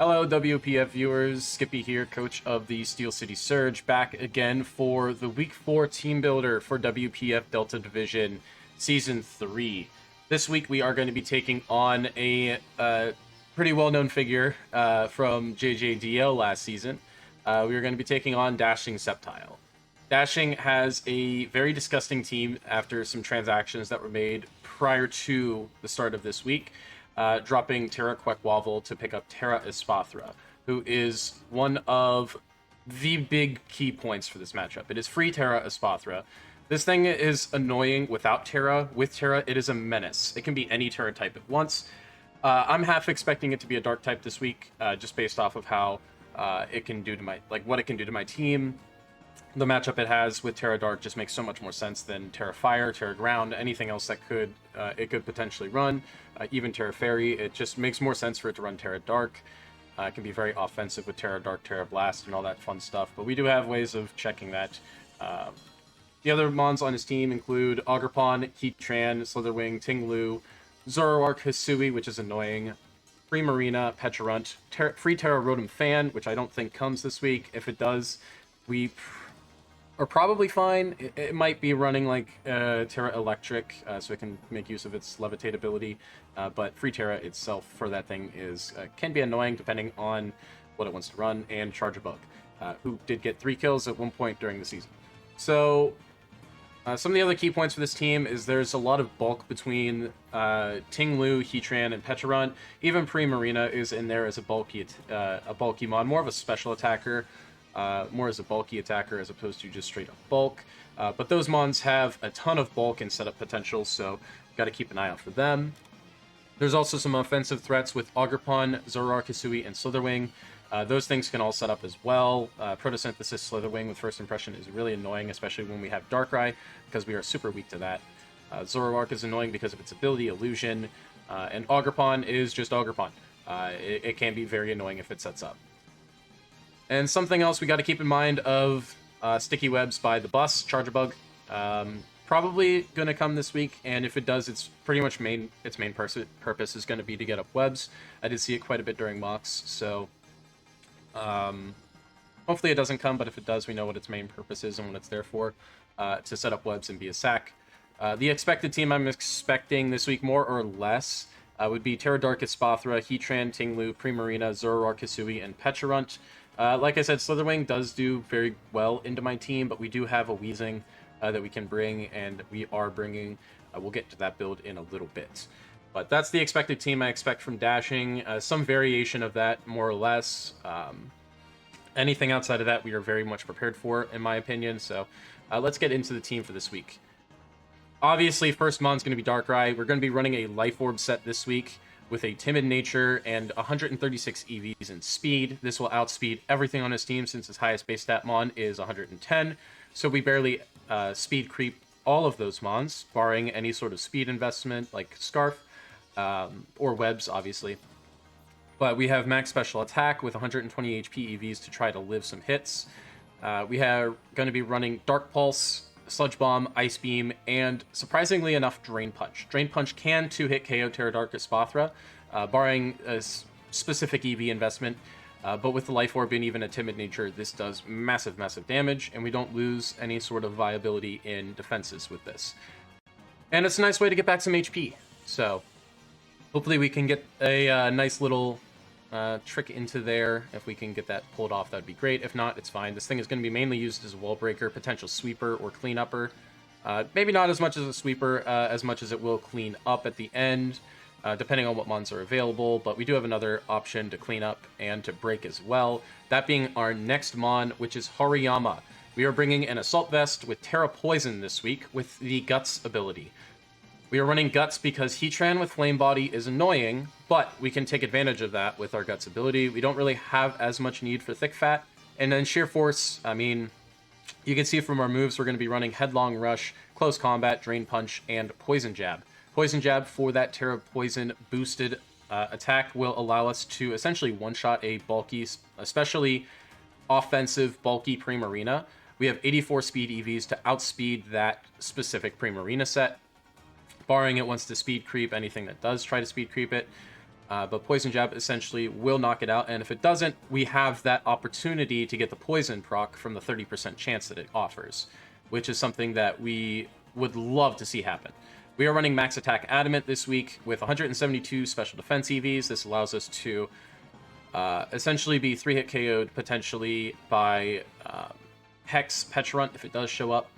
Hello, WPF viewers. Skippy here, coach of the Steel City Surge, back again for the Week 4 Team Builder for WPF Delta Division Season 3. This week we are going to be taking on a pretty well-known figure from JJDL last season. We are going to be taking on Dashing Sceptile. Dashing has a very disgusting team after some transactions that were made prior to the start of this week. Dropping Terra Quackwavel to pick up Terra Espathra, who is one of the big key points for this matchup. It is free Terra Espathra. This thing is annoying without Terra. With Terra, it is a menace. It can be any Terra type at once. I'm half expecting it to be a Dark type this week, just based off of how it can do to my, what it can do to my team. The matchup it has with Terra Dark just makes so much more sense than Terra Fire, Terra Ground, anything else that it could potentially run. Even Terra Fairy, it just makes more sense for it to run Terra Dark. It can be very offensive with Terra Dark, Terra Blast, and all that fun stuff, but we do have ways of checking that. The other mons on his team include Ogerpon, Heatran, Slitherwing, Tinglu, Zoroark, Hisui, which is annoying, Primarina, Pecharunt, free Terra Rotom Fan, which I don't think comes this week. If it does, we are probably fine. It might be running like Terra Electric, so it can make use of its Levitate ability, but free Terra itself for that thing can be annoying depending on what it wants to run, and Charjabug, who did get 3 kills at one point during the season. So some of the other key points for this team is there's a lot of bulk between Tinglu, Heatran, and Pecharunt. Even Primarina is in there as a bulky mod, more of a special attacker. More as a bulky attacker as opposed to just straight up bulk. But those mons have a ton of bulk and setup potential, so got to keep an eye out for them. There's also some offensive threats with Ogerpon, Zoroark, Hisui, and Slitherwing. Those things can all set up as well. Photosynthesis Slitherwing with First Impression is really annoying, especially when we have Darkrai, because we are super weak to that. Zoroark is annoying because of its ability, Illusion, and Ogerpon is just Ogerpon. It can be very annoying if it sets up. And something else we got to keep in mind of Sticky Webs by the Bus, Charjabug. Probably going to come this week, and if it does, it's pretty much its main purpose is going to be to get up webs. I did see it quite a bit during mocks, so hopefully it doesn't come, but if it does, we know what its main purpose is and what it's there for, to set up webs and be a sack. The expected team I'm expecting this week, more or less, would be Terra Dark, Espathra, Heatran, Tinglu, Primarina, Zoroark, Hisui, and Pecharunt. Like I said, Slitherwing does do very well into my team, but we do have a Weezing that we can bring, and we are bringing. We'll get to that build in a little bit. But that's the expected team I expect from Dashing. Some variation of that, more or less. Anything outside of that, we are very much prepared for, in my opinion. So let's get into the team for this week. Obviously, first mon's going to be Darkrai. We're going to be running a Life Orb set this week with a Timid Nature and 136 EVs in Speed. This will outspeed everything on his team since his highest base stat mon is 110. So we barely speed creep all of those mons, barring any sort of speed investment like Scarf or Webs, obviously. But we have max special attack with 120 HP EVs to try to live some hits. We are going to be running Dark Pulse, Sludge Bomb, Ice Beam, and surprisingly enough, Drain Punch. Drain Punch can 2-hit KO Terra Dark Espathra, barring a specific EV investment, but with the Life Orb and even a Timid Nature, this does massive, massive damage, and we don't lose any sort of viability in defenses with this. And it's a nice way to get back some HP, so hopefully we can get a nice little trick into there. If we can get that pulled off, that'd be great. If not, it's fine. This thing is going to be mainly used as a wall breaker, potential sweeper, or cleanupper. Maybe not as much as a sweeper, as much as it will clean up at the end, depending on what mons are available. But we do have another option to clean up and to break as well. That being our next mon, which is Hariyama. We are bringing an Assault Vest with Terra Poison this week with the Guts ability. We are running Guts because Heatran with Flame Body is annoying, but we can take advantage of that with our Guts ability. We don't really have as much need for Thick Fat. And then Sheer Force, I mean, you can see from our moves, we're going to be running Headlong Rush, Close Combat, Drain Punch, and Poison Jab. Poison Jab for that Terra Poison boosted attack will allow us to essentially one-shot a bulky, especially offensive, bulky Primarina. We have 84 speed EVs to outspeed that specific Primarina set. Barring it wants to speed creep anything that does try to speed creep it. but Poison Jab essentially will knock it out, and if it doesn't, we have that opportunity to get the Poison proc from the 30% chance that it offers, which is something that we would love to see happen. We are running Max Attack Adamant this week with 172 Special Defense EVs. This allows us to essentially be 3-hit KO'd potentially by Hex Pecharunt if it does show up.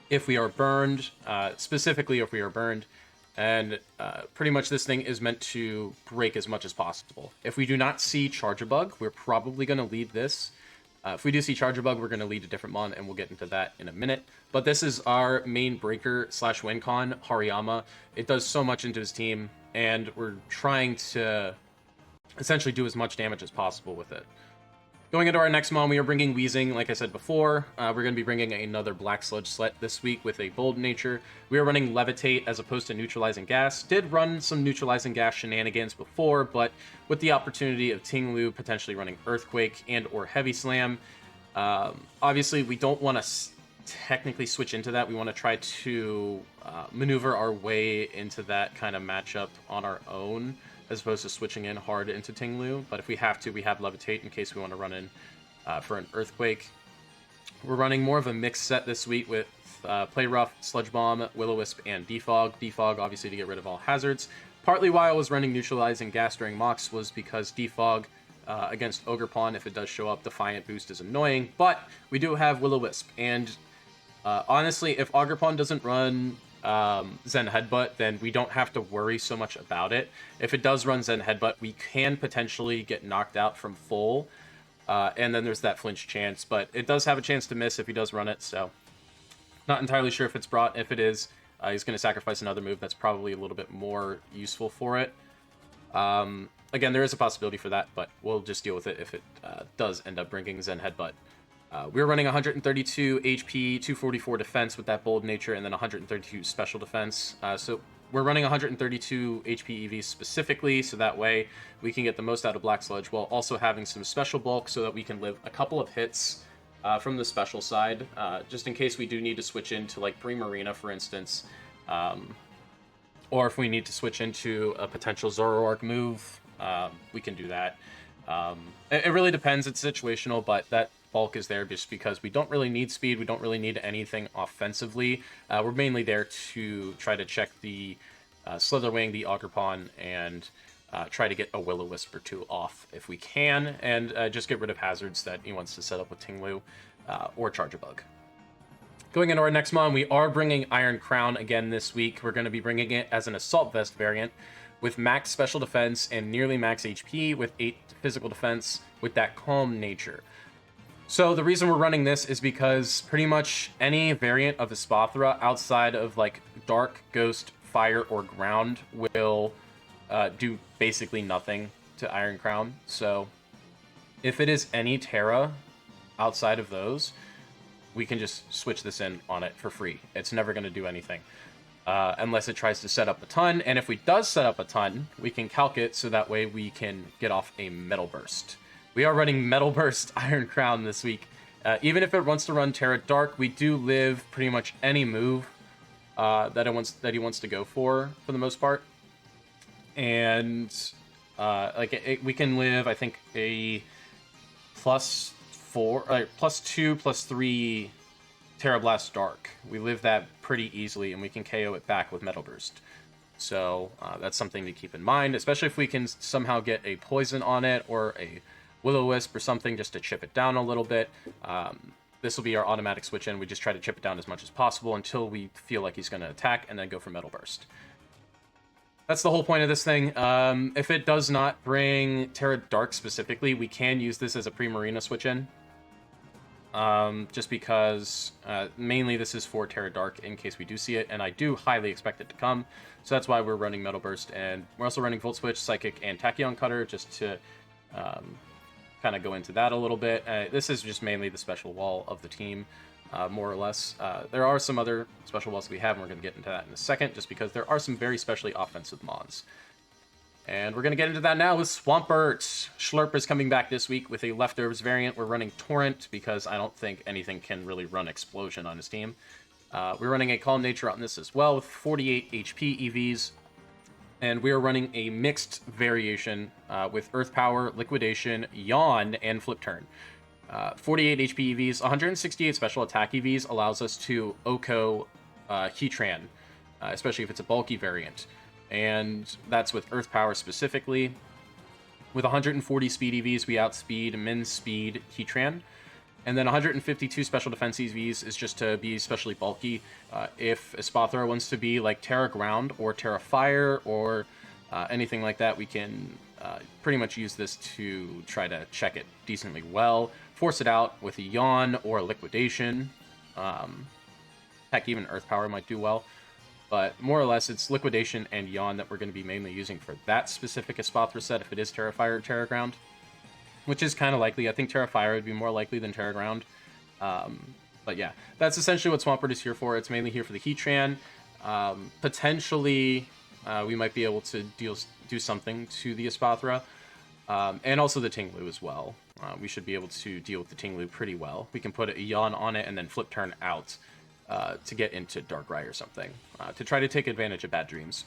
If we are burned, specifically if we are burned, and pretty much this thing is meant to break as much as possible. If we do not see Charger Bug, we're probably going to lead this. If we do see Charger Bug, we're going to lead a different mon, and we'll get into that in a minute. But this is our main breaker / win con, Hariyama. It does so much into his team, and we're trying to essentially do as much damage as possible with it. Going into our next mon, we are bringing Weezing, like I said before. We're going to be bringing another Black Sludge Slet this week with a Bold Nature. We are running Levitate as opposed to Neutralizing Gas. Did run some Neutralizing Gas shenanigans before, but with the opportunity of Ting-Lu potentially running Earthquake and or Heavy Slam, obviously we don't want to technically switch into that. We want to try to maneuver our way into that kind of matchup on our own, as opposed to switching in hard into Ting-Lu. But if we have to, we have Levitate in case we want to run in for an Earthquake. We're running more of a mixed set this week with Play Rough, Sludge Bomb, Will-O-Wisp, and Defog. Defog, obviously, to get rid of all hazards. Partly why I was running Neutralizing Gas during Mox was because Defog against Ogerpon, if it does show up, Defiant Boost is annoying. But we do have Will-O-Wisp. And honestly, if Ogerpon doesn't run Zen Headbutt, then we don't have to worry so much about it. If it does run Zen Headbutt, we can potentially get knocked out from full, and then there's that flinch chance, but it does have a chance to miss if he does run it, so not entirely sure if it's brought. If it is, he's going to sacrifice another move that's probably a little bit more useful for it. Again, there is a possibility for that, but we'll just deal with it if it does end up bringing Zen Headbutt. We're running 132 HP, 244 defense with that Bold Nature, and then 132 special defense. So we're running 132 HP EVs specifically, so that way we can get the most out of Black Sludge while also having some special bulk so that we can live a couple of hits from the special side, just in case we do need to switch into like Primarina, for instance, or if we need to switch into a potential Zoroark move, we can do that. It really depends, it's situational, but that bulk is there just because we don't really need speed, we don't really need anything offensively. We're mainly there to try to check the Slitherwing, the Ogerpon, and try to get a Will-O-Wisp or two off if we can, and just get rid of hazards that he wants to set up with Ting-Lu or Charger Bug. Going into our next mon, we are bringing Iron Crown again this week. We're going to be bringing it as an Assault Vest variant with max special defense and nearly max HP with 8 physical defense with that Calm Nature. So the reason we're running this is because pretty much any variant of Espathra outside of like Dark, Ghost, Fire, or Ground will do basically nothing to Iron Crown. So if it is any Terra outside of those, we can just switch this in on it for free. It's never going to do anything unless it tries to set up a ton. And if we does set up a ton, we can calc it so that way we can get off a Metal Burst. We are running Metal Burst Iron Crown this week. Even if it wants to run Terra Dark, we do live pretty much any move that he wants to go for the most part. And we can live, I think, a +2, +3 Terra Blast Dark. We live that pretty easily, and we can KO it back with Metal Burst. So that's something to keep in mind, especially if we can somehow get a Poison on it or a Will-O-Wisp or something just to chip it down a little bit. This will be our automatic switch in. We just try to chip it down as much as possible until we feel like he's going to attack, and then go for Metal Burst. That's the whole point of this thing. If it does not bring Terra Dark specifically, we can use this as a Primarina switch in. Just because mainly this is for Terra Dark in case we do see it, and I do highly expect it to come. So that's why we're running Metal Burst, and we're also running Volt Switch, Psychic, and Tachyon Cutter just to kind of go into that a little bit. This is just mainly the special wall of the team, more or less. There are some other special walls we have, and we're going to get into that in a second, just because there are some very specially offensive mons. And we're going to get into that now with Swampert. Schlurp is coming back this week with a Leftovers variant. We're running Torrent because I don't think anything can really run Explosion on his team. We're running a Calm Nature on this as well with 48 HP EVs. And we are running a mixed variation with Earth Power, Liquidation, Yawn, and Flip Turn. 48 HP EVs, 168 special attack EVs allows us to OHKO Heatran, especially if it's a bulky variant. And that's with Earth Power specifically. With 140 speed EVs, we outspeed Min Speed Heatran. And then 152 special defense EVs is just to be especially bulky. If Espathra wants to be like Terra Ground or Terra Fire or anything like that, we can pretty much use this to try to check it decently well. Force it out with a Yawn or a Liquidation. Heck, even Earth Power might do well. But more or less, it's Liquidation and Yawn that we're going to be mainly using for that specific Espathra set if it is Terra Fire or Terra Ground. Which is kind of likely. I think Terra Fire would be more likely than Terra Ground. But yeah, that's essentially what Swampert is here for. It's mainly here for the Heatran. Potentially, we might be able to do something to the Espathra. And also the Tinglu as well. We should be able to deal with the Tinglu pretty well. We can put a Yawn on it and then Flip Turn out to get into Darkrai or something. To try to take advantage of Bad Dreams.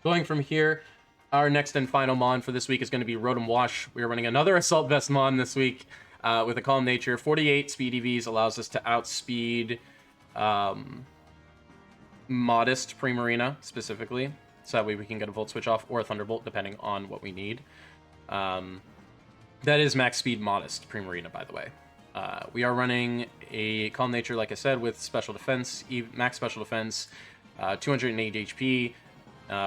Going from here... Our next and final Mon for this week is going to be Rotom-Wash. We are running another Assault Vest Mon this week with a Calm Nature. 48 speed EVs allows us to outspeed Modest Primarina specifically. So that way we can get a Volt Switch off or a Thunderbolt depending on what we need. That is max speed Modest Primarina, by the way. We are running a Calm Nature, like I said, with special defense, max special defense, 208 HP.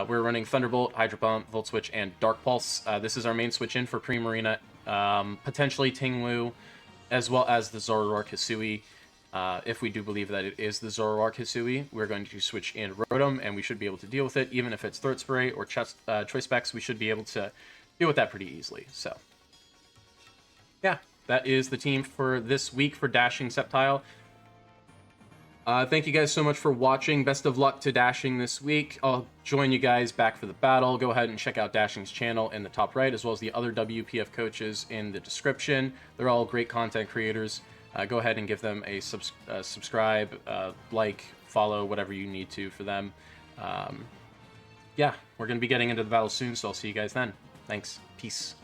We're running Thunderbolt, Hydro Pump, Volt Switch, and Dark Pulse. This is our main switch in for Primarina. Potentially Tinglu, as well as the Zoroark Hisui. If we do believe that it is the Zoroark Hisui, we're going to switch in Rotom, and we should be able to deal with it. Even if it's Throat Spray or Choice Specs, we should be able to deal with that pretty easily. So, yeah, that is the team for this week for Dashing Sceptile. Thank you guys so much for watching. Best of luck to Dashing this week. I'll join you guys back for the battle. Go ahead and check out Dashing's channel in the top right, as well as the other WPF coaches in the description. They're all great content creators. Go ahead and give them a subscribe, like, follow, whatever you need to for them. Yeah, we're going to be getting into the battle soon, so I'll see you guys then. Thanks. Peace.